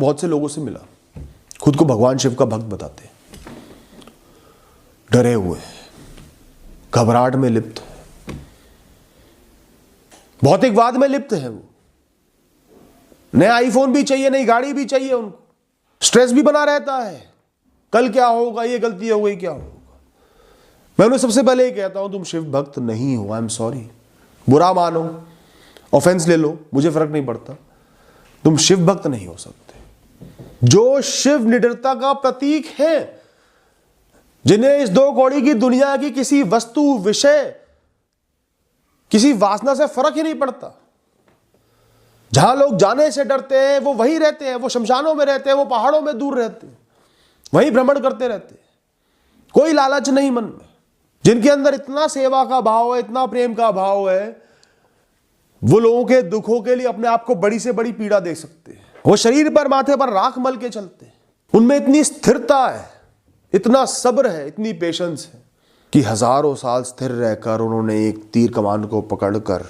बहुत से लोगों से मिला, खुद को भगवान शिव का भक्त बताते हैं, डरे हुए, घबराहट में लिप्त, भौतिकवाद में लिप्त है। वो नया आईफोन भी चाहिए, नई गाड़ी भी चाहिए उनको, स्ट्रेस भी बना रहता है, कल क्या होगा, ये गलती हो गई क्या होगा। मैं उन्हें सबसे पहले ये कहता हूं, तुम शिव भक्त नहीं हो, आई एम सॉरी, बुरा मानो, ऑफेंस ले लो, मुझे फर्क नहीं पड़ता, तुम शिव भक्त नहीं हो सकते। जो शिव निडरता का प्रतीक है, जिन्हें इस दो कौड़ी की दुनिया की किसी वस्तु, विषय, किसी वासना से फर्क ही नहीं पड़ता। जहां लोग जाने से डरते हैं वो वहीं रहते हैं, वो शमशानों में रहते हैं, वो पहाड़ों में दूर रहते हैं, वहीं भ्रमण करते रहते हैं, कोई लालच नहीं मन में। जिनके अंदर इतना सेवा का भाव है, इतना प्रेम का भाव है, वो लोगों के दुखों के लिए अपने आप को बड़ी से बड़ी पीड़ा दे सकते हैं। वो शरीर पर, माथे पर राख मल के चलते हैं। उनमें इतनी स्थिरता है, इतना सब्र है, इतनी पेशेंस है कि हजारों साल स्थिर रहकर उन्होंने एक तीर कमान को पकड़कर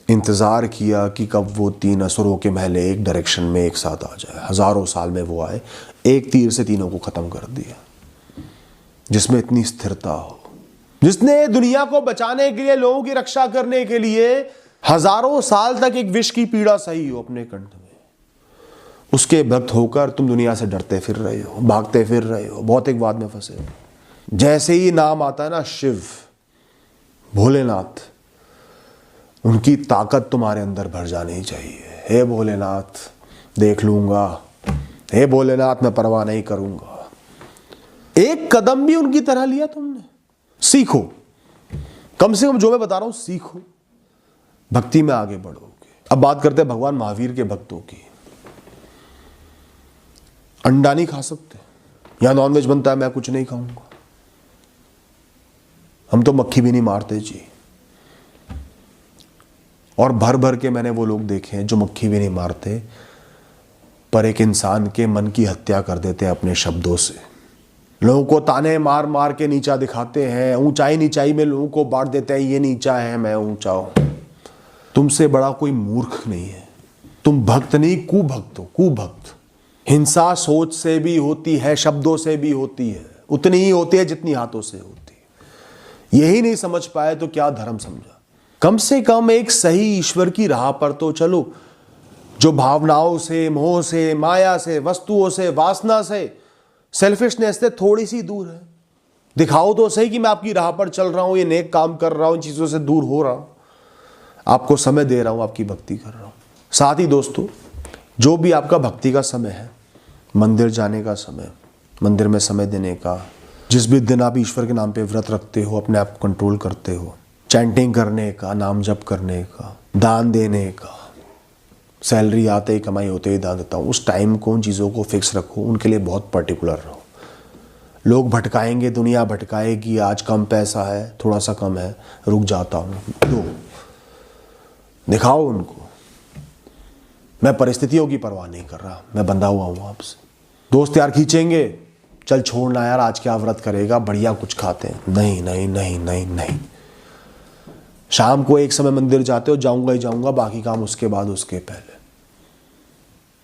इंतजार किया कि कब वो तीन असुरों के महले एक डायरेक्शन में एक साथ आ जाए। हजारों साल में वो आए, एक तीर से तीनों को खत्म कर दिया। जिसमें इतनी स्थिरता हो, जिसने दुनिया को बचाने के लिए, लोगों की रक्षा करने के लिए हजारों साल तक एक विष की पीड़ा सही हो अपने कंठ में, उसके भक्त होकर तुम दुनिया से डरते फिर रहे हो, भागते फिर रहे हो, भौतिकवाद में फंसे हो। जैसे ही नाम आता है ना शिव, भोलेनाथ, उनकी ताकत तुम्हारे अंदर भर जानी चाहिए। हे भोलेनाथ देख लूंगा, हे भोलेनाथ मैं परवाह नहीं करूंगा। एक कदम भी उनकी तरह लिया तुमने, सीखो, कम से कम जो मैं बता रहा हूं सीखो, भक्ति में आगे बढ़ोगे। अब बात करते हैं भगवान महावीर के भक्तों की। अंडा नहीं खा सकते, यहां नॉनवेज बनता है, मैं कुछ नहीं खाऊंगा। हम तो मक्खी भी नहीं मारते जी। और भर भर के मैंने वो लोग देखे हैं जो मक्खी भी नहीं मारते, पर एक इंसान के मन की हत्या कर देते हैं अपने शब्दों से। लोगों को ताने मार मार के नीचा दिखाते हैं, ऊंचाई नीचाई में लोगों को बांट देते हैं, ये नीचा है मैं ऊंचा हूं। तुमसे बड़ा कोई मूर्ख नहीं है। तुम भक्त नहीं, कुभक्त हो, कुभक्त। हिंसा सोच से भी होती है, शब्दों से भी होती है, उतनी ही होती है जितनी हाथों से होती है। यही नहीं समझ पाए तो क्या धर्म समझा। कम से कम एक सही ईश्वर की राह पर तो चलो, जो भावनाओं से, मोह से, माया से, वस्तुओं से, वासना से, सेल्फिशनेस से थोड़ी सी दूर है। दिखाओ तो सही कि मैं आपकी राह पर चल रहा हूं, ये नेक काम कर रहा हूं, इन चीजों से दूर हो रहा हूं, आपको समय दे रहा हूं, आपकी भक्ति कर रहा हूं। साथ ही दोस्तों, जो भी आपका भक्ति का समय है, मंदिर जाने का समय, मंदिर में समय देने का, जिस भी दिन आप ईश्वर के नाम पे व्रत रखते हो, अपने आप को कंट्रोल करते हो, चैंटिंग करने का, नाम जप करने का, दान देने का, सैलरी आते ही, कमाई होते ही दान देता हूँ, उस टाइम को, उन चीज़ों को फिक्स रखो, उनके लिए बहुत पर्टिकुलर रहो। लोग भटकाएंगे, दुनिया भटकाएगी, आज कम पैसा है, थोड़ा सा कम है, रुक जाता हूँ, दो, दिखाओ उनको। मैं परिस्थितियों की परवाह नहीं कर रहा, मैं बंधा हुआ हूँ आपसे। दोस्त यार खींचेंगे, चल छोड़ना यार, आज क्या व्रत करेगा, बढ़िया कुछ खाते हैं, नहीं नहीं नहीं नहीं नहीं। शाम को एक समय मंदिर जाते हो, जाऊंगा ही जाऊंगा, बाकी काम उसके बाद, उसके पहले।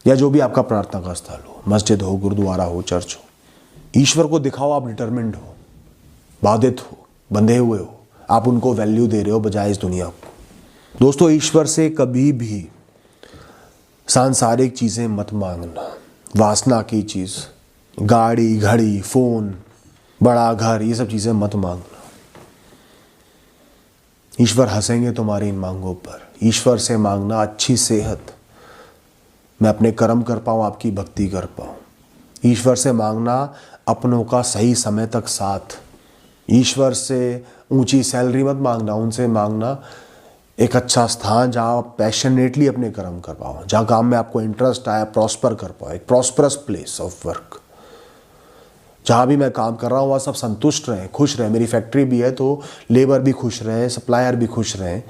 या जो भी आपका प्रार्थना का स्थल हो, मस्जिद हो, गुरुद्वारा हो, चर्च हो, ईश्वर को दिखाओ आप डिटरमिन्ड हो, बाधित हो, बंधे हुए हो, आप उनको वैल्यू दे रहे हो बजाय इस दुनिया को। दोस्तों, ईश्वर से कभी भी सांसारिक चीजें मत मांगना, वासना की चीज, गाड़ी, घड़ी, फोन, बड़ा घर, ये सब चीजें मत मांगना। ईश्वर हंसेंगे तुम्हारी इन मांगों पर। ईश्वर से मांगना अच्छी सेहत, मैं अपने कर्म कर पाऊँ, आपकी भक्ति कर पाऊँ। ईश्वर से मांगना अपनों का सही समय तक साथ। ईश्वर से ऊंची सैलरी मत मांगना, उनसे मांगना एक अच्छा स्थान जहाँ आप पैशनेटली अपने कर्म कर पाओ, जहाँ काम में आपको इंटरेस्ट आया, प्रॉस्पर कर पाओ, एक प्रॉस्परस प्लेस ऑफ वर्क। जहाँ भी मैं काम कर रहा हूँ वहाँ सब संतुष्ट रहें, खुश रहें। मेरी फैक्ट्री भी है तो लेबर भी खुश रहे, सप्लायर भी खुश रहें,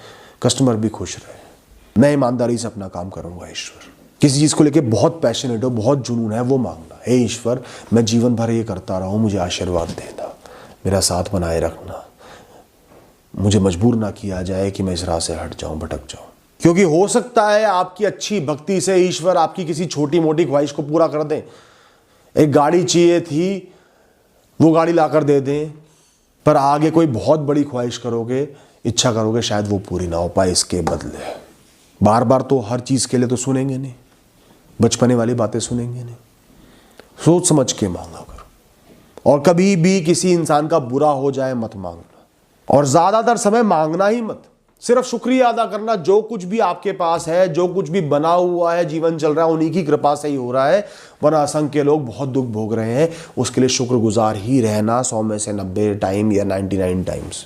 कस्टमर भी खुश रहे। मैं ईमानदारी से अपना काम करूँगा। ईश्वर किसी चीज़ को लेके बहुत पैशनेट हो, बहुत जुनून है, वो मांगना, हे ईश्वर मैं जीवन भर ये करता रहूँ, मुझे आशीर्वाद देना, मेरा साथ बनाए रखना, मुझे मजबूर ना किया जाए कि मैं इस राह से हट जाऊँ, भटक जाऊँ। क्योंकि हो सकता है आपकी अच्छी भक्ति से ईश्वर आपकी किसी छोटी मोटी ख्वाहिश को पूरा कर दें। एक गाड़ी चाहिए थी, वो गाड़ी लाकर दे दें, पर आगे कोई बहुत बड़ी ख्वाहिश करोगे, इच्छा करोगे, शायद वो पूरी ना हो पाए। इसके बदले बार बार तो हर चीज़ के लिए तो सुनेंगे नहीं, बचपने वाली बातें सुनेंगे नहीं। सोच समझ के मांगा करो, और कभी भी किसी इंसान का बुरा हो जाए मत मांगना, और ज़्यादातर समय मांगना ही मत। सिर्फ शुक्रिया अदा करना, जो कुछ भी आपके पास है, जो कुछ भी बना हुआ है, जीवन चल रहा है, उन्हीं की कृपा से ही हो रहा है। वरना असंख्य लोग बहुत दुख भोग रहे हैं, उसके लिए शुक्रगुजार ही रहना 100 में से 90 टाइम या 99 टाइम्स।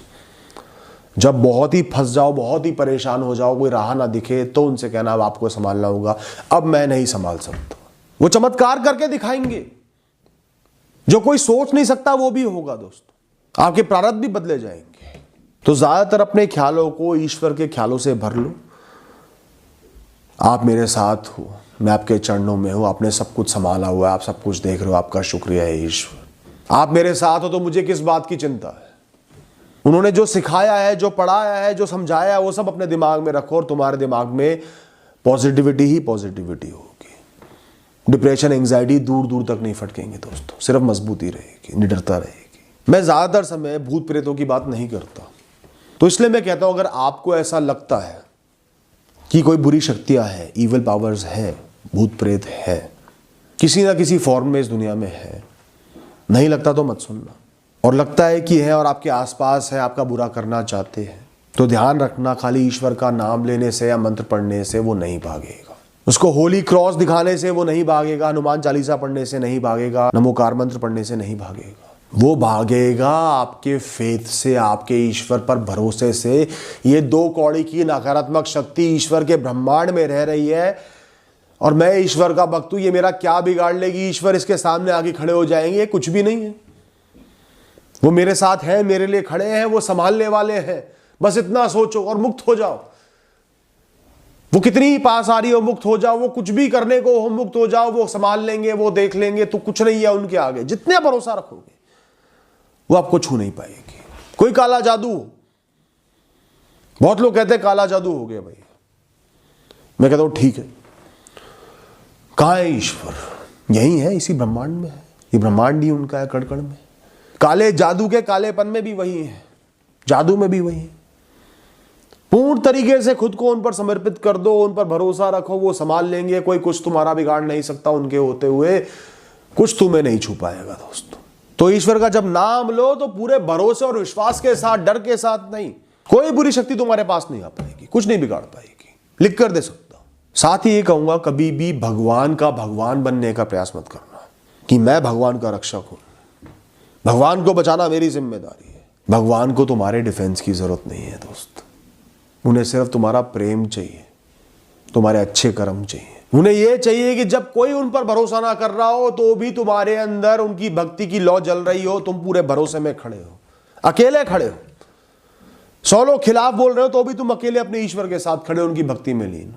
जब बहुत ही फंस जाओ, बहुत ही परेशान हो जाओ, कोई राह ना दिखे, तो उनसे कहना अब आपको संभालना होगा, अब मैं नहीं संभाल सकता। वो चमत्कार करके दिखाएंगे, जो कोई सोच नहीं सकता वो भी होगा दोस्तों। आपके प्रारब्ध भी बदले जाएंगे। तो ज्यादातर अपने ख्यालों को ईश्वर के ख्यालों से भर लो। आप मेरे साथ हो, मैं आपके चरणों में हूं, आपने सब कुछ संभाला हुआ है, आप सब कुछ देख रहे हो, आपका शुक्रिया है ईश्वर। आप मेरे साथ हो तो मुझे किस बात की चिंता है। उन्होंने जो सिखाया है, जो पढ़ाया है, जो समझाया है, वो सब अपने दिमाग में रखो, और तुम्हारे दिमाग में पॉजिटिविटी ही पॉजिटिविटी होगी। डिप्रेशन, एंग्जाइटी दूर दूर तक नहीं फटकेंगे दोस्तों, सिर्फ मजबूती रहेगी, निडरता रहेगी। मैं ज्यादातर समय भूत प्रेतों की बात नहीं करता, तो इसलिए मैं कहता हूं, अगर आपको ऐसा लगता है कि कोई बुरी शक्तियां हैं, इविल पावर्स हैं, भूत प्रेत है, किसी ना किसी फॉर्म में इस दुनिया में है, नहीं लगता तो मत सुनना, और लगता है कि है और आपके आसपास है, आपका बुरा करना चाहते हैं, तो ध्यान रखना, खाली ईश्वर का नाम लेने से या मंत्र पढ़ने से वो नहीं भागेगा। उसको होली क्रॉस दिखाने से वो नहीं भागेगा, हनुमान चालीसा पढ़ने से नहीं भागेगा, नमोकार मंत्र पढ़ने से नहीं भागेगा। वो भागेगा आपके फेथ से, आपके ईश्वर पर भरोसे से। ये 2 कौड़ी की नकारात्मक शक्ति ईश्वर के ब्रह्मांड में रह रही है, और मैं ईश्वर का भक्त हूं, ये मेरा क्या बिगाड़ लेगी, ईश्वर इसके सामने आके खड़े हो जाएंगे, कुछ भी नहीं है। वो मेरे साथ है, मेरे लिए खड़े हैं, वो संभालने वाले हैं। बस इतना सोचो और मुक्त हो जाओ। वो कितनी ही पास आ रही हो, मुक्त हो जाओ। वो कुछ भी करने को हो, मुक्त हो जाओ। वो संभाल लेंगे, वो देख लेंगे, तो कुछ नहीं है उनके आगे। जितने भरोसा रखोगे वो आपको छू नहीं पाएगी। कोई काला जादू, बहुत लोग कहते हैं काला जादू हो गया भाई, मैं कहता हूं ठीक है, कहां है ईश्वर? यही है, इसी ब्रह्मांड में है। ये ब्रह्मांड ही उनका है, कण कण में। काले जादू के कालेपन में भी वही है, जादू में भी वही है। पूर्ण तरीके से खुद को उन पर समर्पित कर दो, उन पर भरोसा रखो, वो संभाल लेंगे। कोई कुछ तुम्हारा बिगाड़ नहीं सकता, उनके होते हुए कुछ तुम्हें नहीं छू पाएगा दोस्तों। तो ईश्वर का जब नाम लो तो पूरे भरोसे और विश्वास के साथ, डर के साथ नहीं। कोई बुरी शक्ति तुम्हारे पास नहीं आ पाएगी, कुछ नहीं बिगाड़ पाएगी, लिख कर दे सकता हूं। साथ ही ये कहूंगा, कभी भी भगवान का भगवान बनने का प्रयास मत करना कि मैं भगवान का रक्षक हूं, भगवान को बचाना मेरी जिम्मेदारी है। भगवान को तुम्हारे डिफेंस की जरूरत नहीं है दोस्त। उन्हें सिर्फ तुम्हारा प्रेम चाहिए, तुम्हारे अच्छे कर्म चाहिए। उन्हें यह चाहिए कि जब कोई उन पर भरोसा ना कर रहा हो तो भी तुम्हारे अंदर उनकी भक्ति की लौ जल रही हो, तुम पूरे भरोसे में खड़े हो, अकेले खड़े हो। 100 लोग खिलाफ बोल रहे हो तो भी तुम अकेले अपने ईश्वर के साथ खड़े हो, उनकी भक्ति में लीन।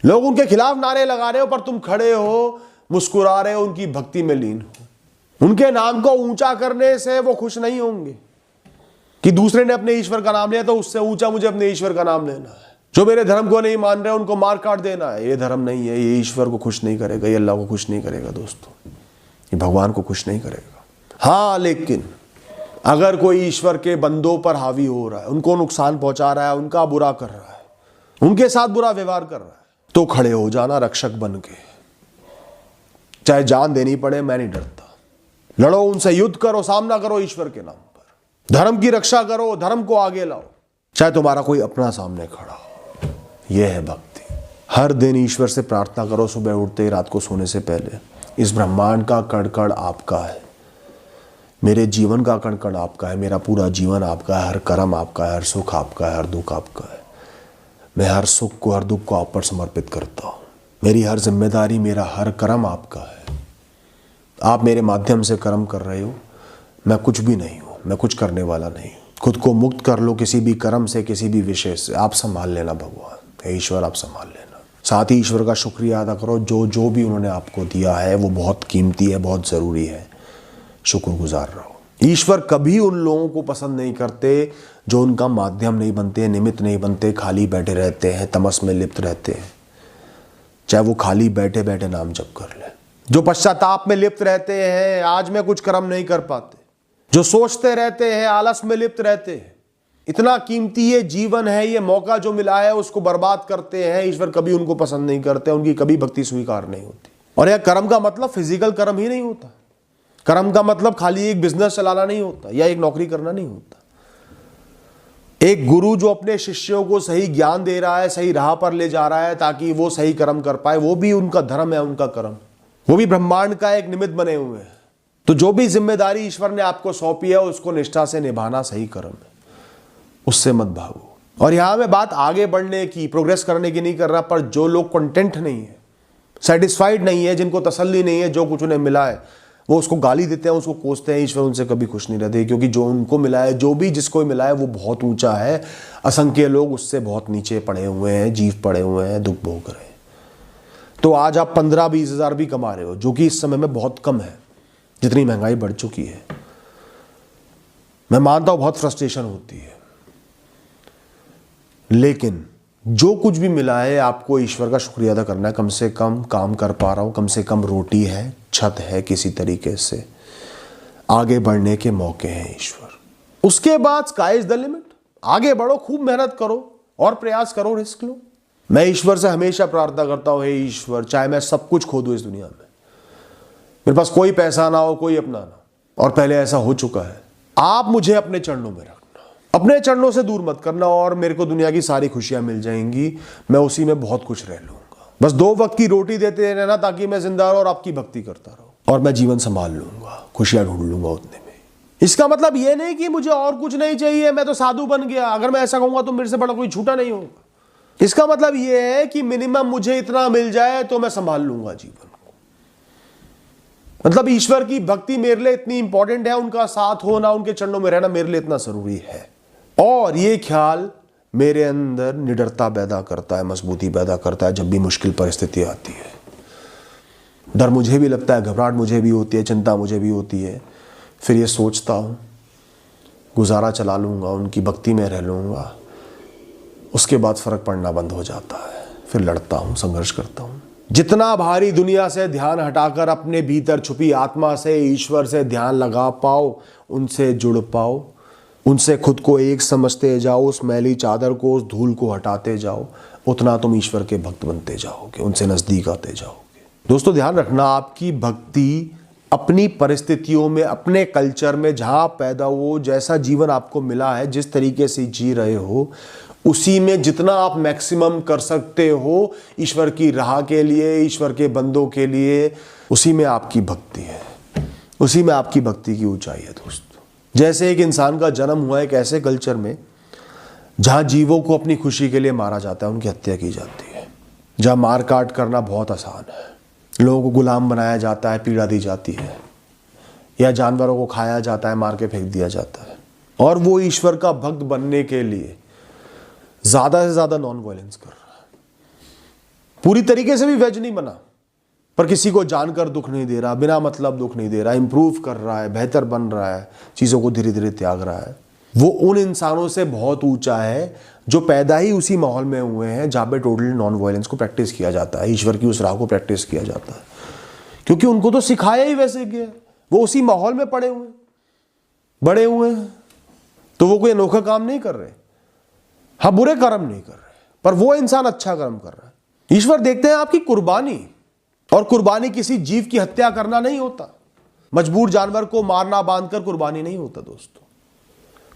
लोग उनके खिलाफ नारे लगा रहे हो पर तुम खड़े हो, मुस्कुरा रहे हो, उनकी भक्ति में लीन हो। उनके नाम को ऊंचा करने से वो खुश नहीं होंगे कि दूसरे ने अपने ईश्वर का नाम लिया तो उससे ऊंचा मुझे अपने ईश्वर का नाम लेना है। जो मेरे धर्म को नहीं मान रहे उनको मार काट देना है। ये धर्म नहीं है, ये ईश्वर को खुश नहीं करेगा, ये अल्लाह को खुश नहीं करेगा दोस्तों, ये भगवान को खुश नहीं करेगा। हाँ, लेकिन अगर कोई ईश्वर के बंदों पर हावी हो रहा है, उनको नुकसान पहुंचा रहा है, उनका बुरा कर रहा है, उनके साथ बुरा व्यवहार कर रहा है, तो खड़े हो जाना रक्षक बन के। चाहे जान देनी पड़े, मैं नहीं डरता। लड़ो, उनसे युद्ध करो, सामना करो ईश्वर के नाम पर, धर्म की रक्षा करो, धर्म को आगे लाओ, चाहे तुम्हारा कोई अपना सामने खड़ा हो। यह है भक्ति। हर दिन ईश्वर से प्रार्थना करो, सुबह उठते ही, रात को सोने से पहले। इस ब्रह्मांड का कण कण आपका है, मेरे जीवन का कण कण आपका है, मेरा पूरा जीवन आपका है, हर कर्म आपका है, हर सुख आपका है, हर दुख आपका है। मैं हर सुख को, हर दुख को आप पर समर्पित करता हूँ। मेरी हर जिम्मेदारी, मेरा हर कर्म आपका है। आप मेरे माध्यम से कर्म कर रहे हो, मैं कुछ भी नहीं हूँ, मैं कुछ करने वाला नहीं हूँ। खुद को मुक्त कर लो किसी भी कर्म से, किसी भी विषय से। आप संभाल लेना भगवान, ईश्वर आप संभाल लेना। साथ ही ईश्वर का शुक्रिया अदा करो, जो जो भी उन्होंने आपको दिया है वो बहुत कीमती है, बहुत ज़रूरी है। शुक्रगुजार रहो। ईश्वर कभी उन लोगों को पसंद नहीं करते जो उनका माध्यम नहीं बनते, निमित्त नहीं बनते, खाली बैठे रहते हैं, तमस में लिप्त रहते हैं, चाहे वो खाली बैठे बैठे नाम जप कर ले। जो पश्चाताप में लिप्त रहते हैं, आज में कुछ कर्म नहीं कर पाते, जो सोचते रहते हैं, आलस में लिप्त रहते हैं, इतना कीमती ये जीवन है, ये मौका जो मिला है उसको बर्बाद करते हैं, ईश्वर कभी उनको पसंद नहीं करते, उनकी कभी भक्ति स्वीकार नहीं होती। और यह कर्म का मतलब फिजिकल कर्म ही नहीं होता। कर्म का मतलब खाली एक बिजनेस चलाना नहीं होता या एक नौकरी करना नहीं होता। एक गुरु जो अपने शिष्यों को सही ज्ञान दे रहा है, सही राह पर ले जा रहा है ताकि वो सही कर्म कर पाए, वो भी उनका धर्म है, उनका कर्म, वो भी ब्रह्मांड का एक निमित्त बने हुए हैं। तो जो भी जिम्मेदारी ईश्वर ने आपको सौंपी है उसको निष्ठा से निभाना सही कर्म है, उससे मत भागो। और यहां मैं बात आगे बढ़ने की, प्रोग्रेस करने की नहीं कर रहा, पर जो लोग कंटेंट नहीं है, सेटिस्फाइड नहीं है, जिनको तसल्ली नहीं है, जो कुछ उन्हें मिला है वो उसको गाली देते हैं, उसको कोसते हैं, ईश्वर उनसे कभी खुश नहीं रहते, क्योंकि जो उनको मिला है, जो भी जिसको मिला है वो बहुत ऊंचा है। असंख्य लोग उससे बहुत नीचे पड़े हुए हैं, जीव पड़े हुए हैं, दुख भोग रहे हैं। तो आज आप 15-20 हज़ार भी कमा रहे हो, जो कि इस समय में बहुत कम है, जितनी महंगाई बढ़ चुकी है। मैं मानता हूं बहुत फ्रस्ट्रेशन होती है, लेकिन जो कुछ भी मिला है आपको ईश्वर का शुक्रिया अदा करना है। कम से कम काम कर पा रहा हूं, कम से कम रोटी है, छत है, किसी तरीके से आगे बढ़ने के मौके हैं ईश्वर। उसके बाद स्काई इज द लिमिट, आगे बढ़ो, खूब मेहनत करो और प्रयास करो, रिस्क लो। मैं ईश्वर से हमेशा प्रार्थना करता हूं, हे ईश्वर, चाहे मैं सब कुछ खो दूं इस दुनिया में, मेरे पास कोई पैसा ना हो, कोई अपना ना, और पहले ऐसा हो चुका है, आप मुझे अपने चरणों में रखना, अपने चरणों से दूर मत करना, और मेरे को दुनिया की सारी खुशियां मिल जाएंगी, मैं उसी में बहुत कुछ रह लूंगा। बस 2 वक्त की रोटी देते रहना ताकि मैं जिंदा रहूं और आपकी भक्ति करता रहूं, और मैं जीवन संभाल लूंगा, खुशियां ढूंढ लूंगा उतने में। इसका मतलब ये नहीं कि मुझे और कुछ नहीं चाहिए, मैं तो साधु बन गया, अगर मैं ऐसा कहूंगा तो मेरे से बड़ा कोई झूठा नहीं होगा। इसका मतलब ये है कि मिनिमम मुझे इतना मिल जाए तो मैं संभाल लूंगा जीवन को। मतलब ईश्वर की भक्ति मेरे लिए इतनी इंपॉर्टेंट है, उनका साथ होना, उनके चरणों में रहना मेरे लिए इतना जरूरी है। और ये ख्याल मेरे अंदर निडरता पैदा करता है, मजबूती पैदा करता है जब भी मुश्किल परिस्थिति आती है। डर मुझे भी लगता है, घबराहट मुझे भी होती है, चिंता मुझे भी होती है, फिर ये सोचता हूँ गुजारा चला लूँगा, उनकी भक्ति में रह लूँगा, उसके बाद फर्क पड़ना बंद हो जाता है, फिर लड़ता हूँ, संघर्ष करता हूँ। जितना भारी दुनिया से ध्यान हटाकर अपने भीतर छुपी आत्मा से ईश्वर से ध्यान लगा पाओ, उनसे जुड़ पाओ, उनसे खुद को एक समझते जाओ, उस मैली चादर को, उस धूल को हटाते जाओ, उतना तुम ईश्वर के भक्त बनते जाओगे, उनसे नजदीक आते जाओगे। दोस्तों ध्यान रखना, आपकी भक्ति अपनी परिस्थितियों में, अपने कल्चर में, जहां पैदा हो, जैसा जीवन आपको मिला है, जिस तरीके से जी रहे हो, उसी में जितना आप मैक्सिमम कर सकते हो ईश्वर की राह के लिए, ईश्वर के बंदों के लिए, उसी में आपकी भक्ति है, उसी में आपकी भक्ति की ऊंचाई है। दोस्तों जैसे एक इंसान का जन्म हुआ एक ऐसे कल्चर में जहां जीवों को अपनी खुशी के लिए मारा जाता है, उनकी हत्या की जाती है, जहां मार काट करना बहुत आसान है, लोगों को गुलाम बनाया जाता है, पीड़ा दी जाती है, या जानवरों को खाया जाता है, मार के फेंक दिया जाता है, और वो ईश्वर का भक्त बनने के लिए ज्यादा से ज्यादा नॉन वायलेंस कर रहा है, पूरी तरीके से भी वेज नहीं बना, पर किसी को जानकर दुख नहीं दे रहा, बिना मतलब दुख नहीं दे रहा, इंप्रूव कर रहा है, बेहतर बन रहा है, चीज़ों को धीरे धीरे त्याग रहा है। वो उन इंसानों से बहुत ऊंचा है जो पैदा ही उसी माहौल में हुए हैं जहाँ पे टोटली नॉन वायलेंस को प्रैक्टिस किया जाता है, ईश्वर की उस राह को प्रैक्टिस किया जाता है, क्योंकि उनको तो सिखाया ही वैसे गया, वो उसी माहौल में पड़े हुए, बड़े हुए हैं, तो वो कोई अनोखा काम नहीं कर रहे, हाँ बुरे कर्म नहीं कर रहे, पर वो इंसान अच्छा कर्म कर रहा है। ईश्वर देखते हैं आपकी कुर्बानी, और कुर्बानी किसी जीव की हत्या करना नहीं होता, मजबूर जानवर को मारना बांधकर कुर्बानी नहीं होता दोस्तों।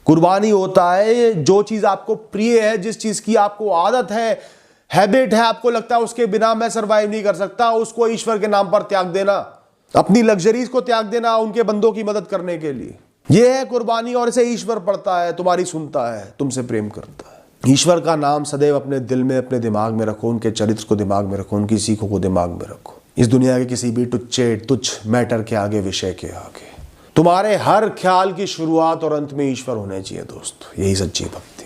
कुर्बानी होता है जो चीज आपको प्रिय है, जिस चीज की आपको आदत है, हैबिट है, आपको लगता है उसके बिना मैं सरवाइव नहीं कर सकता, उसको ईश्वर के नाम पर त्याग देना, अपनी लग्जरीज को त्याग देना उनके बंदों की मदद करने के लिए, यह है कुर्बानी। और इसे ईश्वर पढ़ता है, तुम्हारी सुनता है, तुमसे प्रेम करता है। ईश्वर का नाम सदैव अपने दिल में, अपने दिमाग में रखो, उनके चरित्र को दिमाग में रखो, उनकी सीखों को दिमाग में रखो। इस दुनिया के किसी भी तुच्छ मैटर के आगे, विषय के आगे तुम्हारे हर ख्याल की शुरुआत और अंत में ईश्वर होने चाहिए दोस्तों, यही सच्ची भक्ति।